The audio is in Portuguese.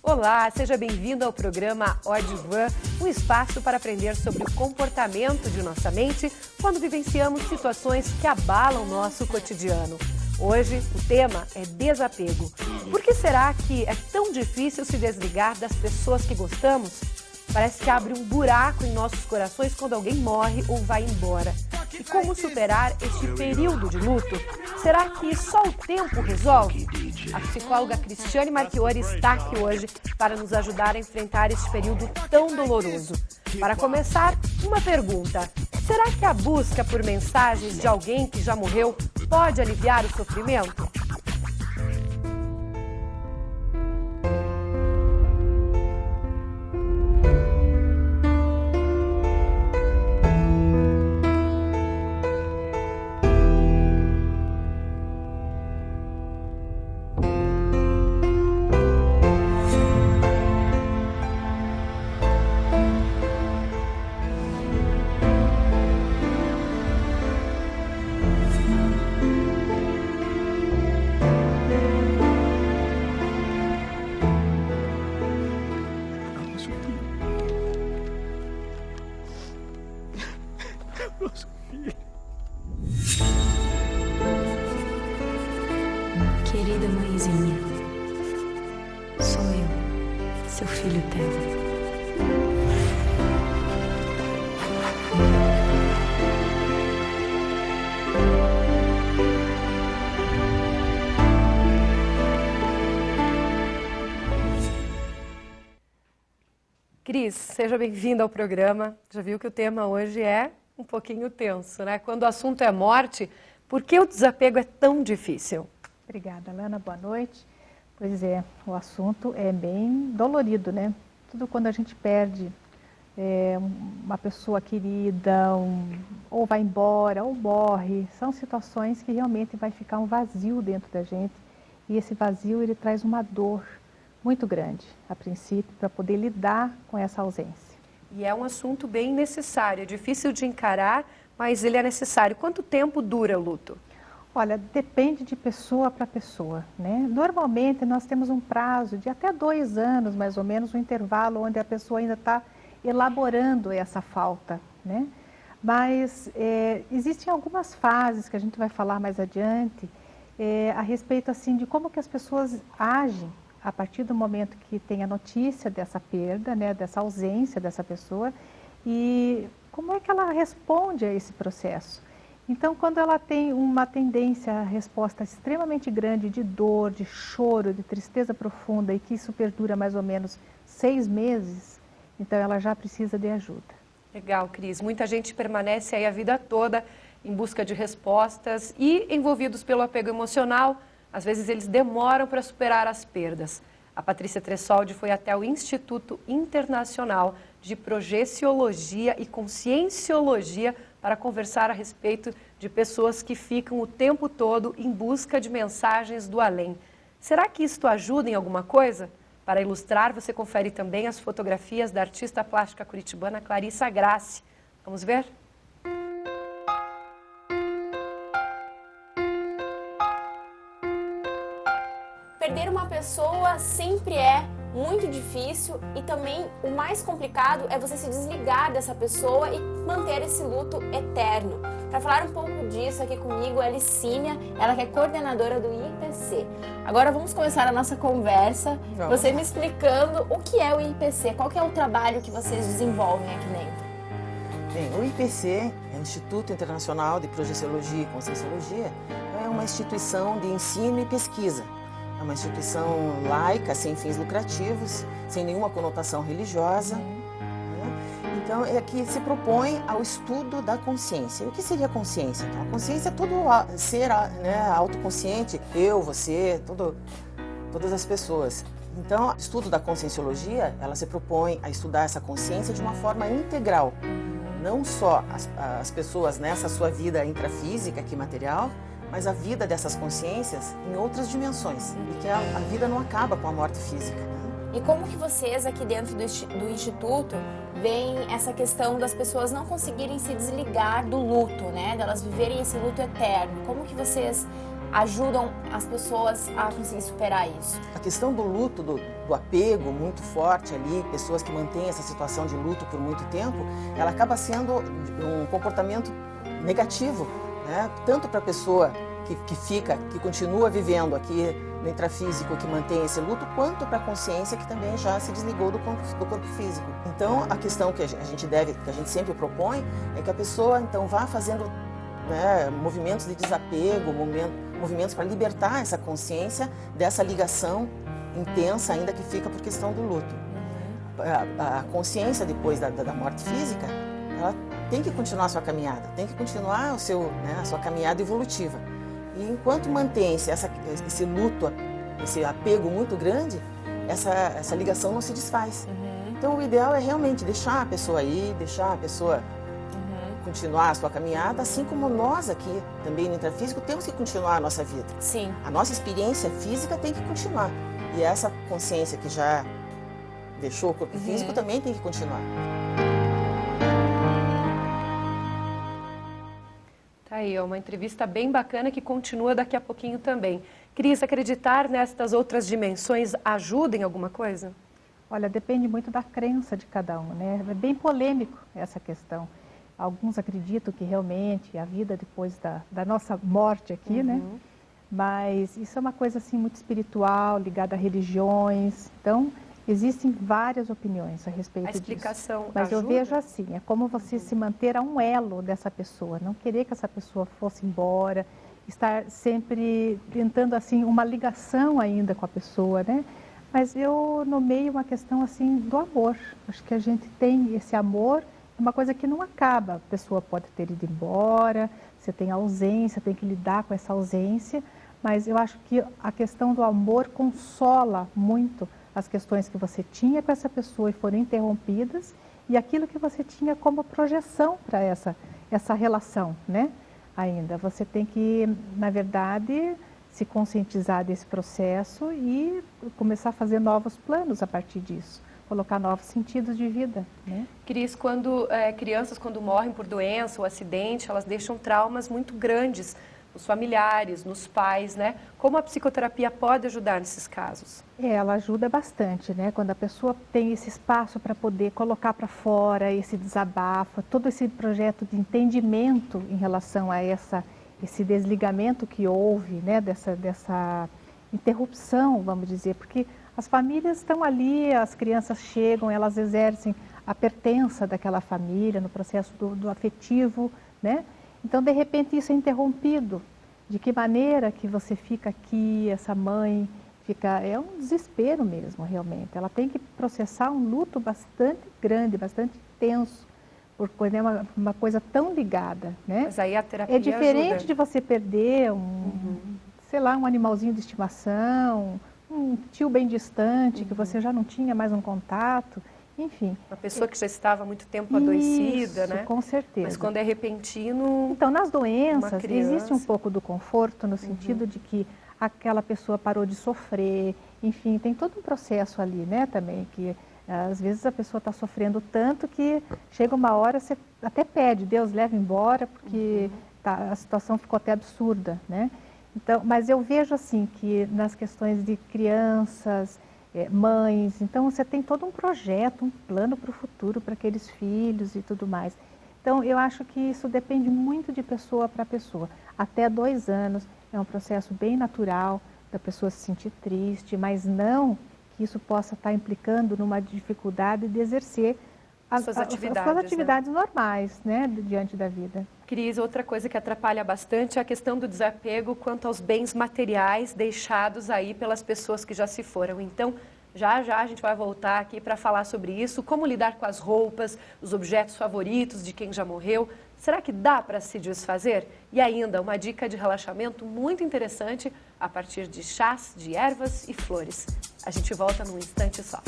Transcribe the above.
Olá, seja bem-vindo ao programa Odivan, um espaço para aprender sobre o comportamento de nossa mente quando vivenciamos situações que abalam nosso cotidiano. Hoje, o tema é desapego. Por que será que é tão difícil se desligar das pessoas que gostamos? Parece que abre um buraco em nossos corações quando alguém morre ou vai embora. E como superar este período de luto? Será que só o tempo resolve? A psicóloga Cristiane Marchiori está aqui hoje para nos ajudar a enfrentar este período tão doloroso. Para começar, uma pergunta. Será que a busca por mensagens de alguém que já morreu pode aliviar o sofrimento? Querida mãezinha, sou eu, seu filho Theo. Cris, seja bem-vinda ao programa. Já viu que o tema hoje é um pouquinho tenso, né? Quando o assunto é morte, por que o desapego é tão difícil? Obrigada, Lana. Boa noite. Pois é, o assunto é bem dolorido, né? Tudo quando a gente perde uma pessoa querida, ou vai embora, ou morre, são situações que realmente vai ficar um vazio dentro da gente. E esse vazio, ele traz uma dor muito grande, a princípio, para poder lidar com essa ausência. E é um assunto bem necessário, é difícil de encarar, mas ele é necessário. Quanto tempo dura o luto? Olha, depende de pessoa para pessoa, né? Normalmente nós temos um prazo de até 2 anos, mais ou menos, um intervalo onde a pessoa ainda está elaborando essa falta, né? Mas existem algumas fases que a gente vai falar mais adiante a respeito assim de como que as pessoas agem a partir do momento que tem a notícia dessa perda, né, dessa ausência dessa pessoa, e como é que ela responde a esse processo. Então, quando ela tem uma tendência à resposta extremamente grande de dor, de choro, de tristeza profunda, e que isso perdura mais ou menos 6 meses, então ela já precisa de ajuda. Legal, Cris. Muita gente permanece aí a vida toda em busca de respostas e envolvidos pelo apego emocional. Às vezes eles demoram para superar as perdas. A Patrícia Tressoldi foi até o Instituto Internacional de Projeciologia e Conscienciologia para conversar a respeito de pessoas que ficam o tempo todo em busca de mensagens do além. Será que isto ajuda em alguma coisa? Para ilustrar, você confere também as fotografias da artista plástica curitibana Clarissa Grassi. Vamos ver? Perder uma pessoa sempre é muito difícil e também o mais complicado é você se desligar dessa pessoa e manter esse luto eterno. Para falar um pouco disso aqui comigo, é Licínia, ela que é coordenadora do IPC. Agora vamos começar a nossa conversa, você me explicando o que é o IPC, qual que é o trabalho que vocês desenvolvem aqui dentro. Bem, o IPC, Instituto Internacional de Projeciologia e Conscienciologia, é uma instituição de ensino e pesquisa. É uma instituição laica, sem fins lucrativos, sem nenhuma conotação religiosa. Né? Então, é que se propõe ao estudo da consciência. E o que seria a consciência? Então, a consciência é todo ser, né, autoconsciente, eu, você, todas as pessoas. Então, o estudo da conscienciologia, ela se propõe a estudar essa consciência de uma forma integral. Não só as pessoas nessa sua vida intrafísica, aqui material, mas a vida dessas consciências em outras dimensões. E que a vida não acaba com a morte física. E como que vocês aqui dentro do Instituto veem essa questão das pessoas não conseguirem se desligar do luto, né? Delas viverem esse luto eterno? Como que vocês ajudam as pessoas a conseguir superar isso? A questão do luto, do apego muito forte ali, pessoas que mantêm essa situação de luto por muito tempo, ela acaba sendo um comportamento negativo, né? Tanto para a pessoa que continua vivendo aqui no intrafísico, que mantém esse luto, quanto para a consciência que também já se desligou do corpo físico. Então, a questão que a gente sempre propõe é que a pessoa então vá fazendo, né, movimentos de desapego, movimentos para libertar essa consciência dessa ligação intensa ainda que fica por questão do luto. A consciência depois da morte física, ela tem que continuar a sua caminhada, tem que continuar a sua caminhada evolutiva. E enquanto mantém-se esse luto, esse apego muito grande, essa ligação não se desfaz. Então o ideal é realmente deixar a pessoa ir, deixar a pessoa continuar a sua caminhada, assim como nós aqui, também no intrafísico, temos que continuar a nossa vida. Sim. A nossa experiência física tem que continuar. E essa consciência que já deixou o corpo físico também tem que continuar. Tá aí, uma entrevista bem bacana que continua daqui a pouquinho também. Cris, acreditar nestas outras dimensões ajuda em alguma coisa? Olha, depende muito da crença de cada um, né? É bem polêmico essa questão. Alguns acreditam que realmente a vida depois da nossa morte aqui, né? Mas isso é uma coisa assim muito espiritual, ligada a religiões. Então, existem várias opiniões a respeito disso. A explicação Mas ajuda? eu vejo assim, é como você se manter a um elo dessa pessoa, não querer que essa pessoa fosse embora, estar sempre tentando assim uma ligação ainda com a pessoa, né? Mas eu nomeio uma questão assim do amor. Acho que a gente tem esse amor, é uma coisa que não acaba. A pessoa pode ter ido embora, você tem ausência, tem que lidar com essa ausência, mas eu acho que a questão do amor consola muito as questões que você tinha com essa pessoa e foram interrompidas e aquilo que você tinha como projeção para essa relação, né? Ainda você tem que, na verdade, se conscientizar desse processo e começar a fazer novos planos a partir disso, colocar novos sentidos de vida, né? Cris, crianças quando morrem por doença ou acidente, elas deixam traumas muito grandes nos familiares, nos pais, né? Como a psicoterapia pode ajudar nesses casos? Ela ajuda bastante, né? Quando a pessoa tem esse espaço para poder colocar para fora esse desabafo, todo esse projeto de entendimento em relação a esse desligamento que houve, né? Dessa interrupção, vamos dizer, porque as famílias estão ali, as crianças chegam, elas exercem a pertença daquela família no processo do afetivo, né? Então, de repente, isso é interrompido. De que maneira que você fica aqui, essa mãe fica... É um desespero mesmo, realmente. Ela tem que processar um luto bastante grande, bastante tenso, porque é uma coisa tão ligada, né? Mas aí a terapia é diferente ajuda. De você perder sei lá, um animalzinho de estimação, um tio bem distante, que você já não tinha mais um contato. Enfim. Uma pessoa que já estava há muito tempo adoecida, isso, né? Com certeza. Mas quando é repentino... Então, nas doenças, criança... existe um pouco do conforto, no sentido de que aquela pessoa parou de sofrer, enfim, tem todo um processo ali, né, também, que às vezes a pessoa está sofrendo tanto que chega uma hora, você até pede, Deus leva embora, porque a situação ficou até absurda, né? Então, mas eu vejo assim, que nas questões de crianças... mães, então você tem todo um projeto, um plano para o futuro, para aqueles filhos e tudo mais. Então eu acho que isso depende muito de pessoa para pessoa. Até 2 anos é um processo bem natural da pessoa se sentir triste, mas não que isso possa estar implicando numa dificuldade de exercer as suas atividades normais, né, diante da vida. Cris, outra coisa que atrapalha bastante é a questão do desapego quanto aos bens materiais deixados aí pelas pessoas que já se foram. Então, já a gente vai voltar aqui para falar sobre isso, como lidar com as roupas, os objetos favoritos de quem já morreu. Será que dá para se desfazer? E ainda, uma dica de relaxamento muito interessante a partir de chás, de ervas e flores. A gente volta num instante só.